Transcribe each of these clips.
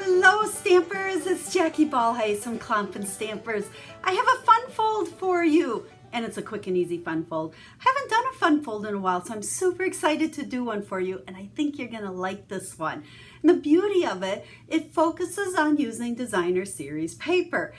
Hello Stampers, it's Jackie Bolhuis from Klompen Stampers. I have a fun fold for you, and it's a quick and easy fun fold. I haven't done a fun fold in a while, so I'm super excited to do one for you, and I think you're gonna like this one. And the beauty of it, it focuses on using designer series paper.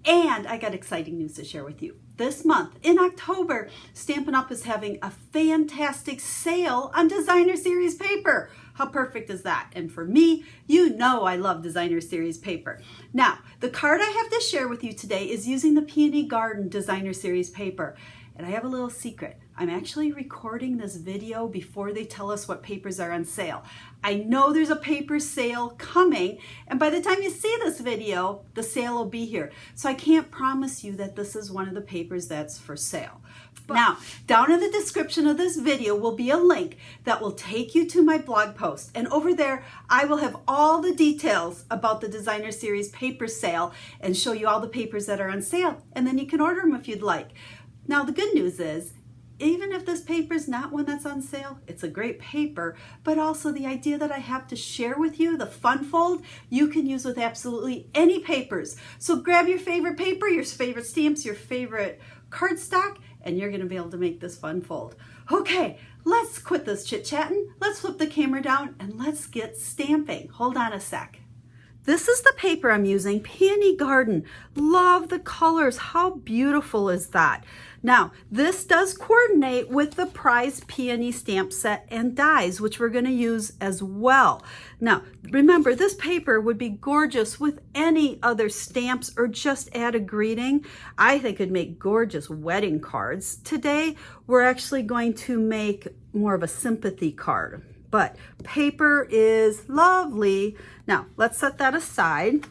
And I got exciting news to share with you. This month, in October, Stampin' Up! Is having a fantastic sale on designer series paper. How perfect is that? And for me, you know I love designer series paper. Now, the card I have to share with you today is using the Peony Garden designer series paper. And I have a little secret. I'm actually recording this video before they tell us what papers are on sale. I know there's a paper sale coming, and by the time you see this video, the sale will be here. So I can't promise you that this is one of the papers that's for sale. Now, down in the description of this video will be a link that will take you to my blog post. And over there, I will have all the details about the designer series paper sale and show you all the papers that are on sale. And then you can order them if you'd like. Now, the good news is, even if this paper is not one that's on sale, it's a great paper, but also the idea that I have to share with you, the fun fold, you can use with absolutely any papers. So grab your favorite paper, your favorite stamps, your favorite cardstock, and you're gonna be able to make this fun fold. Okay, let's quit this chit-chatting. Let's flip the camera down and let's get stamping. Hold on a sec. This is the paper I'm using, Peony Garden. Love the colors. How beautiful is that? Now, this does coordinate with the Prize Peony stamp set and dies, which we're going to use as well. Now, remember, this paper would be gorgeous with any other stamps or just add a greeting. I think it'd make gorgeous wedding cards. Today, we're actually going to make more of a sympathy card. But paper is lovely. Now, let's set that aside.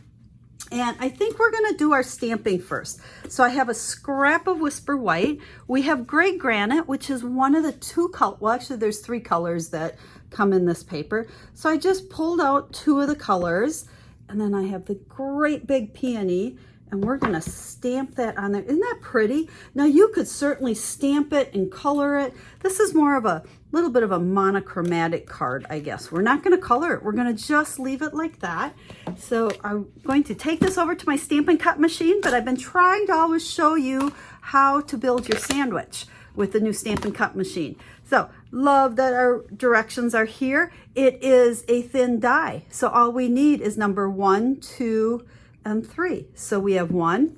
And I think we're gonna do our stamping first. So I have a scrap of Whisper White. We have Gray Granite, which is one of the two colors. Well, actually there's three colors that come in this paper. So I just pulled out two of the colors. And then I have the great big Peony. And we're gonna stamp that on there. Isn't that pretty? Now you could certainly stamp it and color it. This is more of a little bit of a monochromatic card, I guess. We're not gonna color it. We're gonna just leave it like that. So I'm going to take this over to my Stampin' Cut machine, but I've been trying to always show you how to build your sandwich with the new Stampin' Cut machine. So love that our directions are here. It is a thin die. So all we need is number 1, 2, and 3. So we have 1,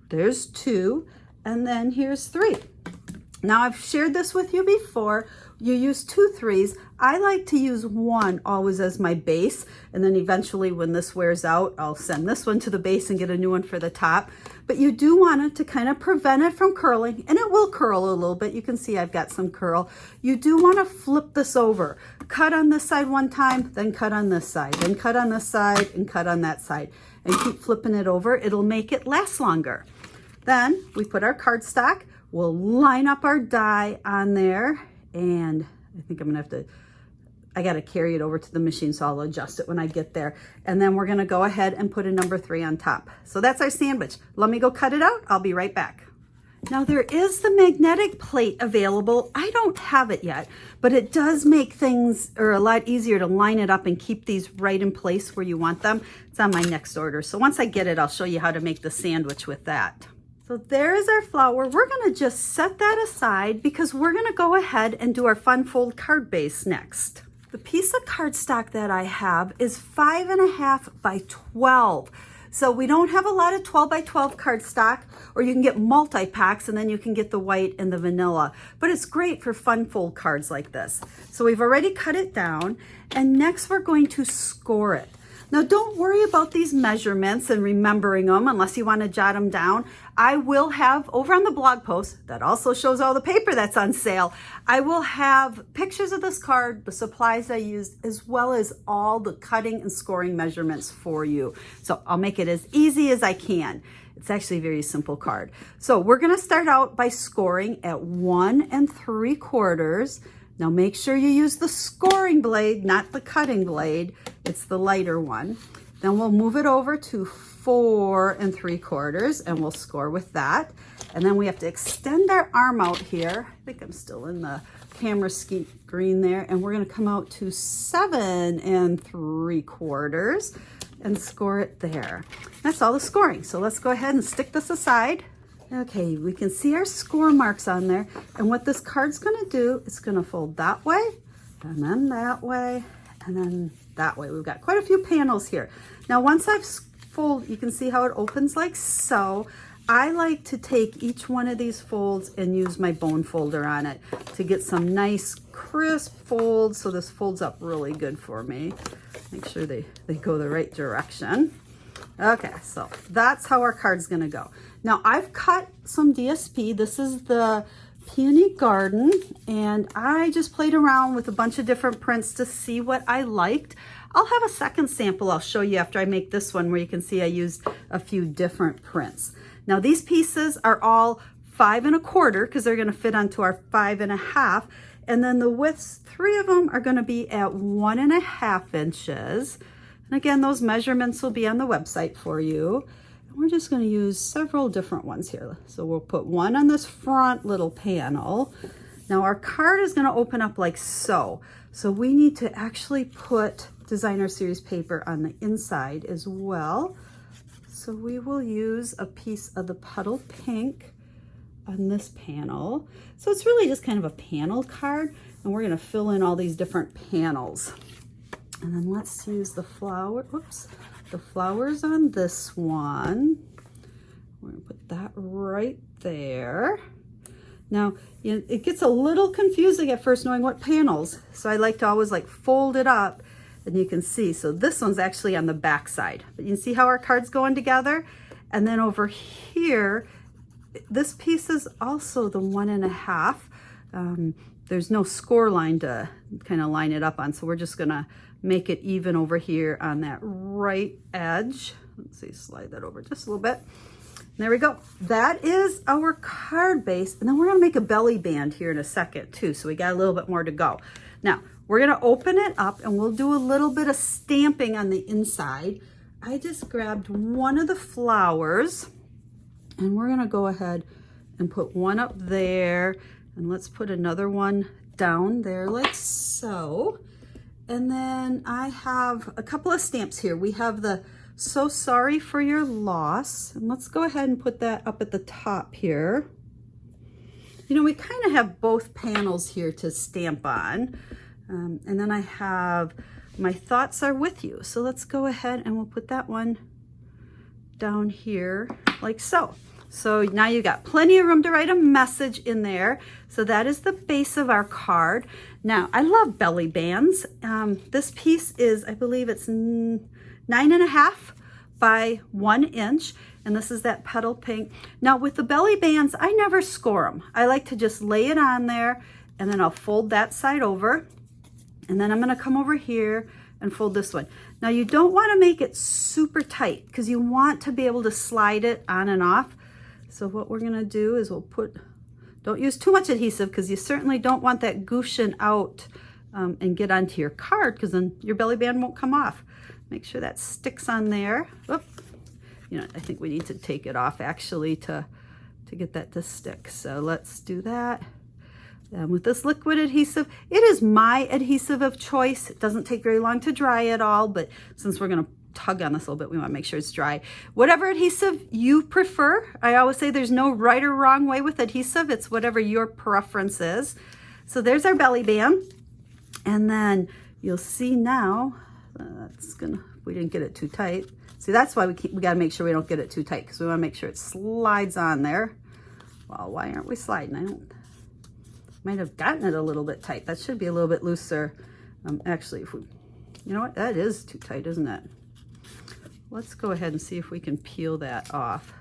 there's 2, and then here's 3. Now I've shared this with you before. You use 2 3s. I like to use 1 always as my base, and then eventually when this wears out, I'll send this one to the base and get a new one for the top. But you do want it to kind of prevent it from curling, and it will curl a little bit. You can see I've got some curl. You do want to flip this over. Cut on this side one time, then cut on this side, then cut on this side, and cut on that side. And keep flipping it over. It'll make it last longer. Then we put our cardstock. We'll line up our die on there, and I think I'm gonna have to, I gotta carry it over to the machine, so I'll adjust it when I get there. And then we're gonna go ahead and put a number 3 on top. So that's our sandwich. Let me go cut it out. I'll be right back. Now there is the magnetic plate available. I don't have it yet, but it does make things a lot easier to line it up and keep these right in place where you want them. It's on my next order. So once I get it, I'll show you how to make the sandwich with that. So there is our flower. We're gonna just set that aside because we're gonna go ahead and do our fun fold card base next. The piece of cardstock that I have is 5.5 by 12. So we don't have a lot of 12 by 12 cardstock, or you can get multi-packs and then you can get the white and the vanilla. But it's great for fun fold cards like this. So we've already cut it down, and next we're going to score it. Now don't worry about these measurements and remembering them unless you want to jot them down. I will have, over on the blog post, that also shows all the paper that's on sale, I will have pictures of this card, the supplies I used, as well as all the cutting and scoring measurements for you. So I'll make it as easy as I can. It's actually a very simple card. So we're gonna start out by scoring at 1 3/4. Now make sure you use the scoring blade, not the cutting blade. It's the lighter one. Then we'll move it over to 4 3/4 and we'll score with that. And then we have to extend our arm out here. I think I'm still in the camera screen there, and we're going to come out to 7 3/4 and score it there. That's all the scoring. So let's go ahead and stick this aside. Okay, we can see our score marks on there. And what this card's going to do, it's going to fold that way, and then that way, and then that way. We've got quite a few panels here. Now, once I've folded, you can see how it opens like so. I like to take each one of these folds and use my bone folder on it to get some nice crisp folds. So this folds up really good for me. Make sure they go the right direction. Okay, so that's how our card's gonna go. Now I've cut some DSP. This is the Peony Garden, and I just played around with a bunch of different prints to see what I liked. I'll have a second sample I'll show you after I make this one where you can see I used a few different prints. Now these pieces are all 5 1/4 because they're gonna fit onto our 5 1/2. And then the widths, 3 of them are gonna be at 1 1/2 inches. And again, those measurements will be on the website for you. And we're just gonna use several different ones here. So we'll put one on this front little panel. Now our card is gonna open up like so. So we need to actually put designer series paper on the inside as well. So we will use a piece of the Puddle Pink on this panel. So it's really just kind of a panel card, and we're gonna fill in all these different panels. And then let's use the the flowers on this one. We're gonna put that right there. Now, it gets a little confusing at first knowing what panels. So I like to always like fold it up, and you can see. So this one's actually on the back side, but you can see how our card's going together. And then over here, this piece is also the 1 1/2. There's no score line to kind of line it up on, so we're just gonna make it even over here on that right edge. Let's see, slide that over just a little bit. There we go. That is our card base. And then we're gonna make a belly band here in a second too, so we got a little bit more to go. Now, we're gonna open it up and we'll do a little bit of stamping on the inside. I just grabbed one of the flowers, and we're gonna go ahead and put one up there, and let's put another one down there like so. And then I have a couple of stamps here. We have the So Sorry for Your Loss, and let's go ahead and put that up at the top here. You know, we kind of have both panels here to stamp on. And then I have My Thoughts Are With You. So let's go ahead and we'll put that one down here like so. So now you got plenty of room to write a message in there. So that is the base of our card. Now, I love belly bands. This piece is, I believe it's 9 1/2 by 1 inch. And this is that Puddle Pink. Now with the belly bands, I never score them. I like to just lay it on there, and then I'll fold that side over. And then I'm gonna come over here and fold this one. Now you don't wanna make it super tight because you want to be able to slide it on and off. So what we're gonna do is we'll don't use too much adhesive because you certainly don't want that gushing out and get onto your card, because then your belly band won't come off. Make sure that sticks on there. Oop. You know, I think we need to take it off actually to get that to stick. So let's do that. And with this liquid adhesive, it is my adhesive of choice. It doesn't take very long to dry at all, but since we're gonna tug on this a little bit, we wanna make sure it's dry. Whatever adhesive you prefer, I always say there's no right or wrong way with adhesive. It's whatever your preference is. So there's our belly band. And then you'll see now, we didn't get it too tight. See, that's why we gotta make sure we don't get it too tight, because we wanna make sure it slides on there. Well, why aren't we sliding? Might have gotten it a little bit tight. That should be a little bit looser. Actually, you know what? That is too tight, isn't it? Let's go ahead and see if we can peel that off.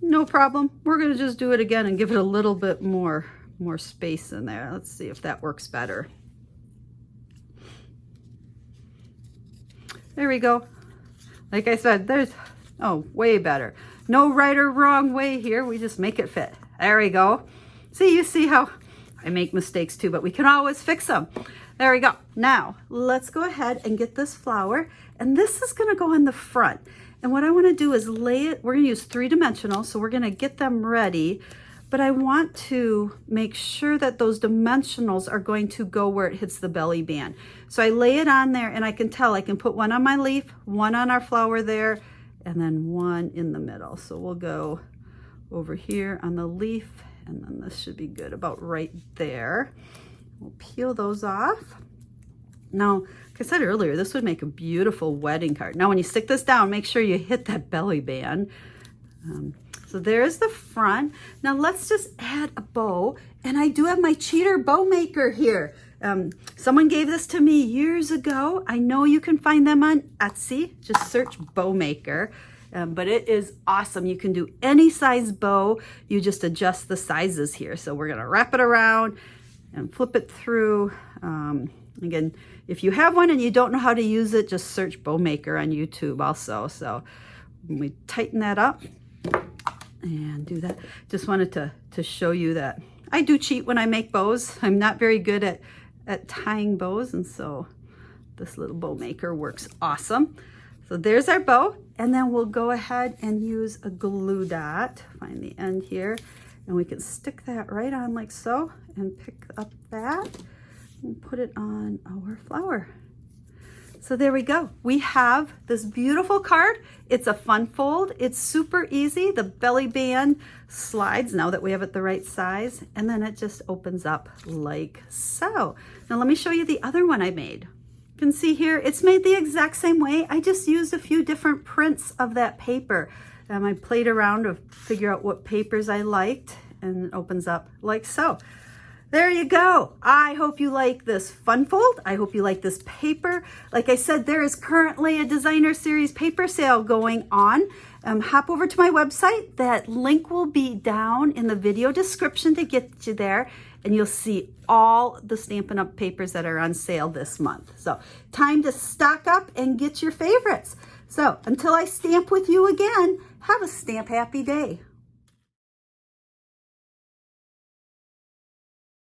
No problem. We're gonna just do it again and give it a little bit more space in there. Let's see if that works better. There we go. Like I said, way better. No right or wrong way here. We just make it fit. There we go. You see how I make mistakes too, but we can always fix them. There we go. Now, let's go ahead and get this flower, and this is gonna go on the front. And what I wanna do is lay it, we're gonna use 3-dimensional, so we're gonna get them ready. but I want to make sure that those dimensionals are going to go where it hits the belly band. So I lay it on there, and I can tell I can put one on my leaf, one on our flower there, and then one in the middle. So we'll go over here on the leaf, and then this should be good about right there. We'll peel those off. Now, like I said earlier, this would make a beautiful wedding card. Now, when you stick this down, make sure you hit that belly band. So there's the front. Now let's just add a bow. And I do have my cheater bow maker here. Someone gave this to me years ago. I know you can find them on Etsy. Just search bow maker. But it is awesome. You can do any size bow. You just adjust the sizes here. So we're gonna wrap it around and flip it through. Again, if you have one and you don't know how to use it, just search bow maker on YouTube also. So when we tighten that up and do that, just wanted to show you that I do cheat when I make bows. I'm not very good at tying bows, and so this little bow maker works awesome. So there's our bow, and then we'll go ahead and use a glue dot, find the end here, and we can stick that right on like so, and pick up that and put it on our flower. So there we go. We have this beautiful card. It's a fun fold. It's super easy. The belly band slides now that we have it the right size, and then it just opens up like so. Now let me show you the other one I made. You can see here, it's made the exact same way. I just used a few different prints of that paper. I played around to figure out what papers I liked, and it opens up like so. There you go. I hope you like this fun fold. I hope you like this paper. Like I said, there is currently a designer series paper sale going on. Hop over to my website. That link will be down in the video description to get you there, and you'll see all the Stampin' Up! Papers that are on sale this month. So time to stock up and get your favorites. So until I stamp with you again, have a stamp happy day.